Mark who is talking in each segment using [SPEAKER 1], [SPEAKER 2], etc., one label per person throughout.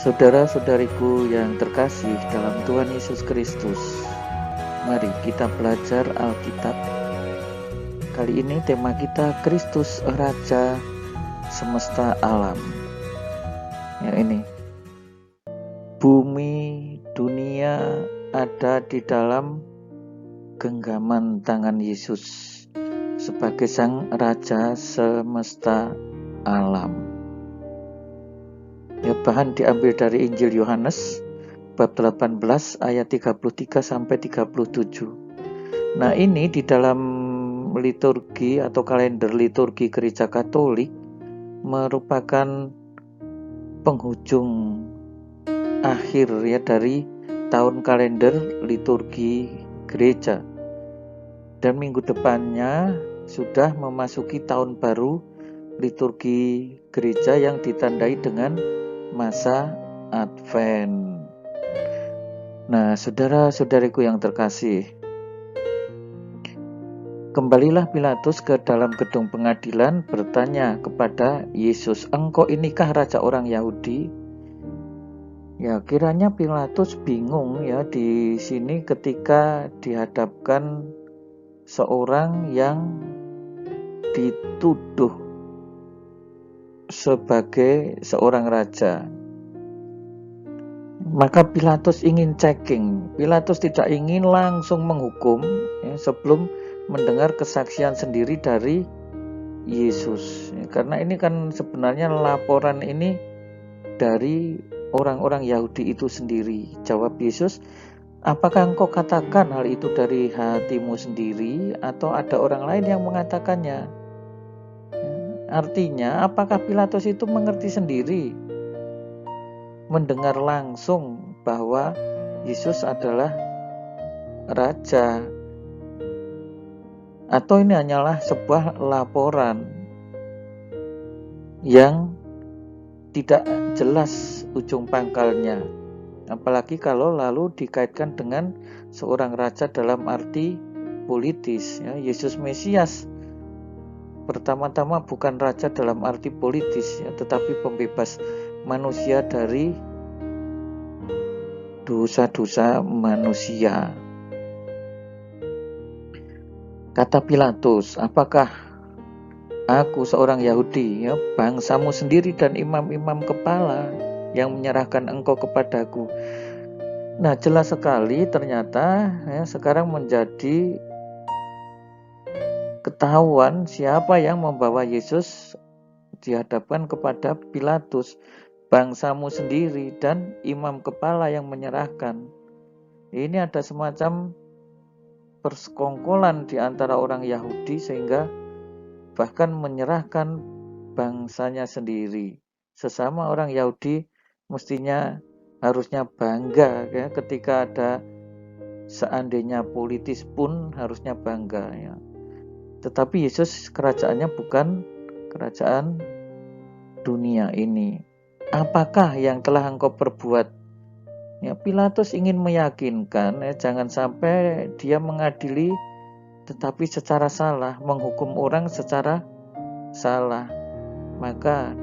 [SPEAKER 1] Saudara-saudariku yang terkasih dalam Tuhan Yesus Kristus, mari kita belajar Alkitab. Kali ini tema kita Kristus Raja Semesta Alam. Ya, ini bumi, dunia ada di dalam genggaman tangan Yesus sebagai Sang Raja Semesta Alam. Ya, bahan diambil dari Injil Yohanes bab 18 ayat 33 sampai 37. Nah, ini di dalam liturgi atau kalender liturgi Gereja Katolik merupakan penghujung akhir ya dari tahun kalender liturgi gereja. Dan minggu depannya sudah memasuki tahun baru liturgi gereja yang ditandai dengan masa Advent. Nah, saudara-saudariku yang terkasih, kembalilah Pilatus ke dalam gedung pengadilan bertanya kepada Yesus, "Engkau inikah raja orang Yahudi?" Ya, kiranya Pilatus bingung ya di sini ketika dihadapkan seorang yang dituduh sebagai seorang raja. Maka Pilatus ingin checking. Pilatus tidak ingin langsung menghukum ya, sebelum mendengar kesaksian sendiri dari Yesus. Ya, karena ini kan sebenarnya laporan ini dari orang-orang Yahudi itu sendiri. Jawab Yesus, "Apakah engkau katakan hal itu dari hatimu sendiri atau ada orang lain yang mengatakannya?" Artinya, apakah Pilatus itu mengerti sendiri, mendengar langsung bahwa Yesus adalah raja? Atau ini hanyalah sebuah laporan yang tidak jelas ujung pangkalnya? Apalagi kalau lalu dikaitkan dengan seorang raja dalam arti politis. Ya, Yesus Mesias pertama-tama bukan raja dalam arti politis ya, tetapi pembebas manusia dari dosa-dosa manusia. Kata Pilatus, "Apakah aku seorang Yahudi, ya, bangsamu sendiri dan imam-imam kepala yang menyerahkan engkau kepadaku?" Nah, jelas sekali ternyata ya, sekarang menjadi ketahuan siapa yang membawa Yesus dihadapkan kepada Pilatus, bangsamu sendiri dan imam kepala yang menyerahkan. Ini ada semacam persekongkolan di antara orang Yahudi sehingga bahkan menyerahkan bangsanya sendiri. Sesama orang Yahudi mestinya harusnya bangga ya, ketika ada seandainya politis pun harusnya bangga ya. Tetapi Yesus kerajaannya bukan kerajaan dunia ini. "Apakah yang telah engkau perbuat?" Ya, Pilatus ingin meyakinkan ya, jangan sampai dia mengadili tetapi secara salah, menghukum orang secara salah. Maka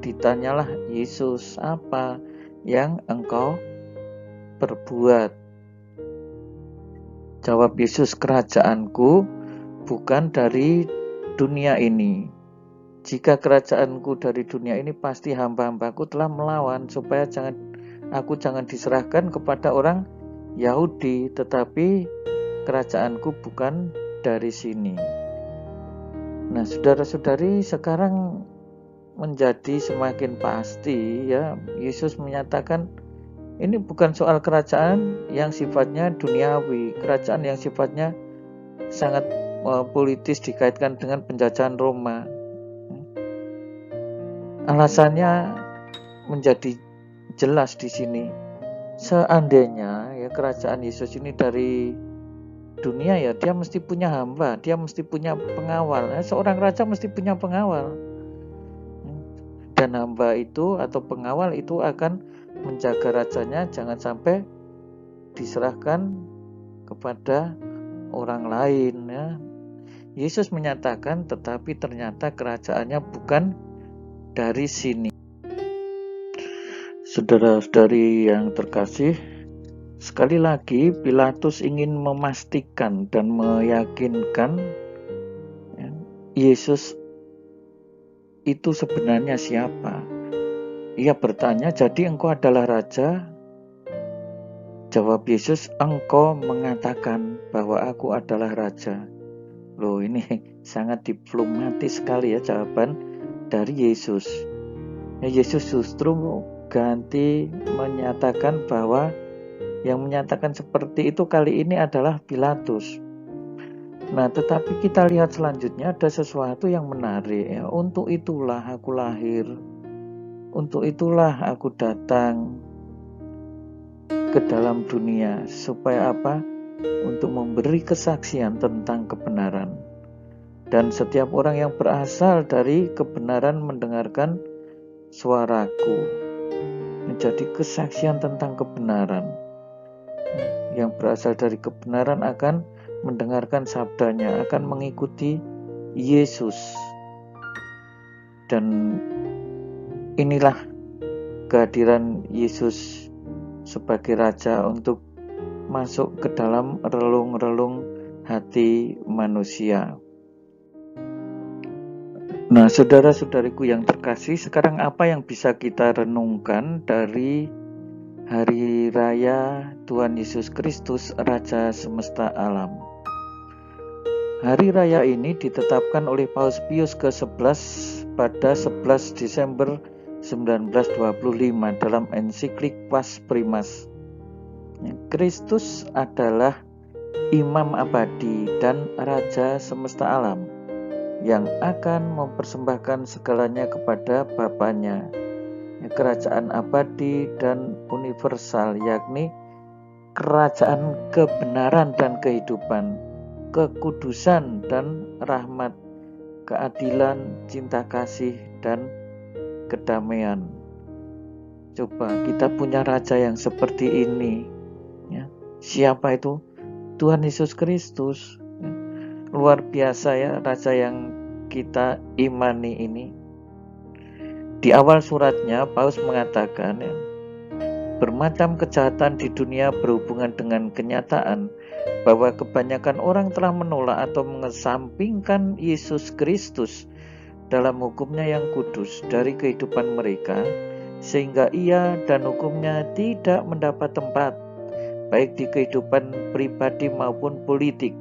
[SPEAKER 1] ditanyalah Yesus, "Apa yang engkau perbuat?" Jawab Yesus, "Kerajaanku bukan dari dunia ini. Jika kerajaanku dari dunia ini, pasti hamba-hambaku telah melawan supaya aku jangan diserahkan kepada orang Yahudi, tetapi kerajaanku bukan dari sini." Nah, saudara-saudari, sekarang menjadi semakin pasti ya, Yesus menyatakan ini bukan soal kerajaan yang sifatnya duniawi, kerajaan yang sifatnya sangat politis dikaitkan dengan penjajahan Roma. Alasannya menjadi jelas di sini. Seandainya ya kerajaan Yesus ini dari dunia ya, dia mesti punya hamba, dia mesti punya pengawal. Seorang raja mesti punya pengawal. Dan hamba itu atau pengawal itu akan menjaga rajanya jangan sampai diserahkan kepada orang lain ya. Yesus menyatakan, tetapi ternyata kerajaannya bukan dari sini. Saudara-saudari yang terkasih, sekali lagi Pilatus ingin memastikan dan meyakinkan Yesus itu sebenarnya siapa. Ia bertanya, "Jadi engkau adalah raja?" Jawab Yesus, "Engkau mengatakan bahwa aku adalah raja." Loh, ini sangat diplomatis sekali ya jawaban dari Yesus. Yesus justru ganti menyatakan bahwa yang menyatakan seperti itu kali ini adalah Pilatus. Nah, tetapi kita lihat selanjutnya ada sesuatu yang menarik ya. Untuk itulah aku lahir, untuk itulah aku datang ke dalam dunia. Supaya apa? Untuk memberi kesaksian tentang kebenaran. Dan setiap orang yang berasal dari kebenaran mendengarkan suaraku. Menjadi kesaksian tentang kebenaran. Yang berasal dari kebenaran akan mendengarkan sabdanya, akan mengikuti Yesus. Dan inilah kehadiran Yesus sebagai Raja untuk masuk ke dalam relung-relung hati manusia. Nah, saudara-saudariku yang terkasih, sekarang apa yang bisa kita renungkan dari Hari Raya Tuhan Yesus Kristus, Raja Semesta Alam? Hari Raya ini ditetapkan oleh Paus Pius ke-11 pada 11 Desember 1925 dalam ensiklik Vas Primas. Kristus adalah Imam abadi dan Raja Semesta Alam yang akan mempersembahkan segalanya kepada Bapanya. Kerajaan abadi dan universal, yakni kerajaan kebenaran dan kehidupan, kekudusan dan rahmat, keadilan, cinta kasih, dan kedamaian. Coba kita punya raja yang seperti ini ya. Siapa itu? Tuhan Yesus Kristus. Luar biasa ya raja yang kita imani ini. Di awal suratnya Paus mengatakan ya, bermacam kejahatan di dunia berhubungan dengan kenyataan bahwa kebanyakan orang telah menolak atau mengesampingkan Yesus Kristus dalam hukumnya yang kudus dari kehidupan mereka, sehingga ia dan hukumnya tidak mendapat tempat baik di kehidupan pribadi maupun politik.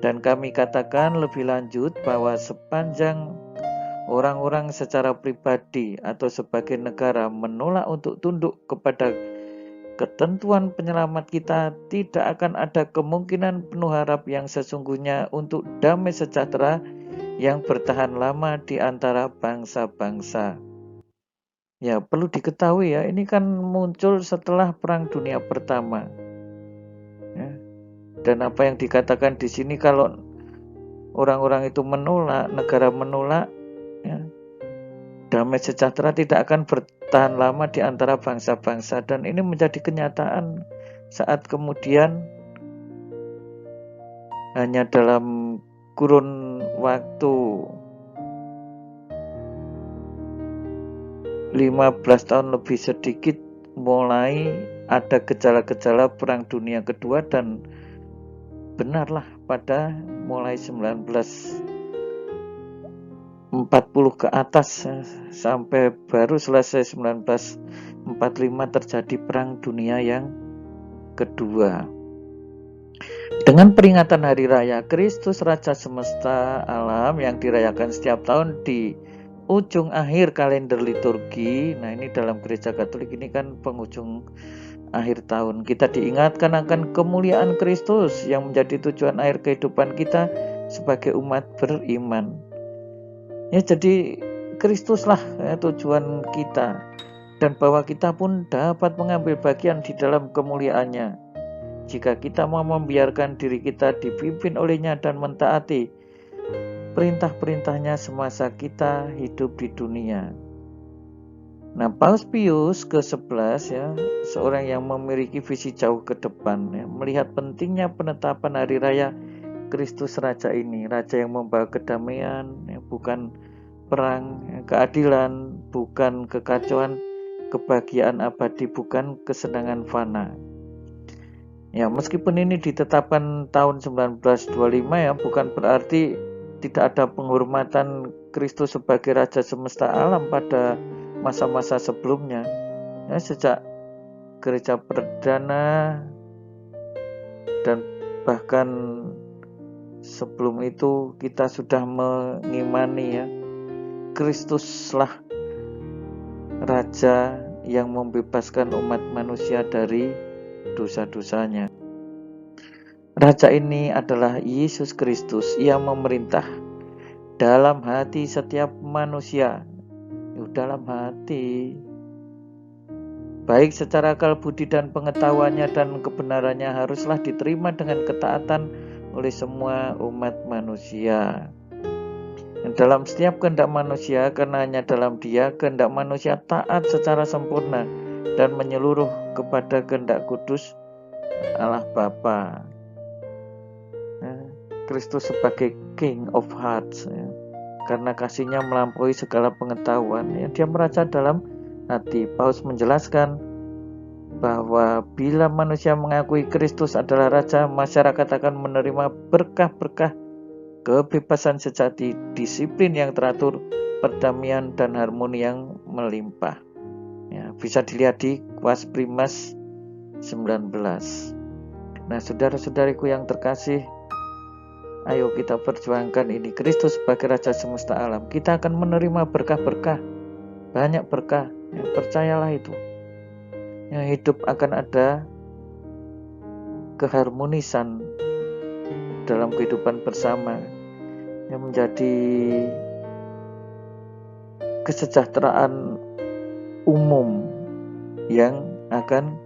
[SPEAKER 1] Dan kami katakan lebih lanjut bahwa sepanjang orang-orang secara pribadi atau sebagai negara menolak untuk tunduk kepada ketentuan penyelamat kita, tidak akan ada kemungkinan penuh harap yang sesungguhnya untuk damai sejahtera yang bertahan lama di antara bangsa-bangsa. Ya, perlu diketahui ya, ini kan muncul setelah Perang Dunia Pertama. Ya. Dan apa yang dikatakan di sini, kalau orang-orang itu menolak, negara menolak, ya, damai sejahtera tidak akan bertahan lama di antara bangsa-bangsa. Dan ini menjadi kenyataan saat kemudian hanya dalam kurun waktu 15 tahun lebih sedikit mulai ada gejala-gejala Perang Dunia Kedua, dan benarlah pada mulai 1940 ke atas sampai baru selesai 1945 terjadi Perang Dunia yang Kedua. Dengan peringatan Hari Raya Kristus Raja Semesta Alam yang dirayakan setiap tahun di ujung akhir kalender liturgi. Nah, ini dalam Gereja Katolik ini kan penghujung akhir tahun. Kita diingatkan akan kemuliaan Kristus yang menjadi tujuan akhir kehidupan kita sebagai umat beriman. Ya, jadi Kristuslah ya, tujuan kita, dan bahwa kita pun dapat mengambil bagian di dalam kemuliaannya jika kita mau membiarkan diri kita dipimpin olehnya dan mentaati perintah-perintahnya semasa kita hidup di dunia. Nah, Paus Pius ke-11 ya, seorang yang memiliki visi jauh ke depan ya, melihat pentingnya penetapan hari raya Kristus Raja ini, Raja yang membawa kedamaian ya, bukan perang, ya, keadilan bukan kekacauan, kebahagiaan abadi, bukan kesenangan fana. Ya, meskipun ini ditetapkan tahun 1925 ya, bukan berarti tidak ada penghormatan Kristus sebagai Raja semesta alam pada masa-masa sebelumnya. Ya, sejak gereja perdana dan bahkan sebelum itu kita sudah mengimani ya, Kristuslah Raja yang membebaskan umat manusia dari dosa-dosanya. Raja ini adalah Yesus Kristus yang memerintah dalam hati setiap manusia. Dalam hati, baik secara akal budi dan pengetahuannya dan kebenarannya haruslah diterima dengan ketaatan oleh semua umat manusia. Dalam setiap kehendak manusia, karena hanya dalam Dia kehendak manusia taat secara sempurna dan menyeluruh kepada kehendak kudus Allah Bapa. Kristus sebagai King of Hearts, ya. Karena kasih-Nya melampaui segala pengetahuan, ya, Dia meraja dalam hati. Paulus menjelaskan bahwa bila manusia mengakui Kristus adalah Raja, masyarakat akan menerima berkah-berkah kebebasan sejati, disiplin yang teratur, perdamaian dan harmoni yang melimpah. Ya, bisa dilihat di Quas Primas 19. Nah, saudara-saudariku yang terkasih, ayo kita perjuangkan ini, Kristus sebagai Raja semesta alam. Kita akan menerima berkah-berkah, banyak berkah. Ya, percayalah itu. Ya, hidup akan ada keharmonisan dalam kehidupan bersama yang menjadi kesejahteraan umum yang akan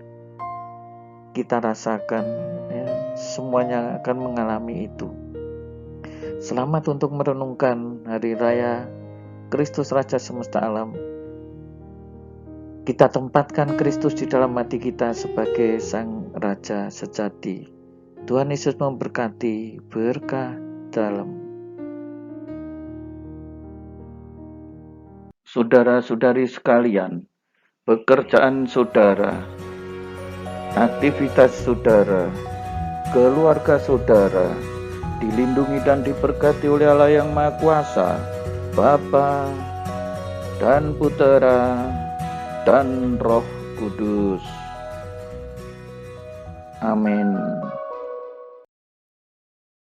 [SPEAKER 1] kita rasakan, ya, semuanya akan mengalami itu. Selamat untuk merenungkan hari raya Kristus Raja semesta alam. Kita tempatkan Kristus di dalam hati kita sebagai Sang Raja sejati. Tuhan Yesus memberkati, berkah dalam. Saudara-saudari sekalian, pekerjaan saudara, aktivitas saudara, keluarga saudara dilindungi dan diberkati oleh Allah yang Maha Kuasa, Bapa dan Putera dan Roh Kudus. Amin.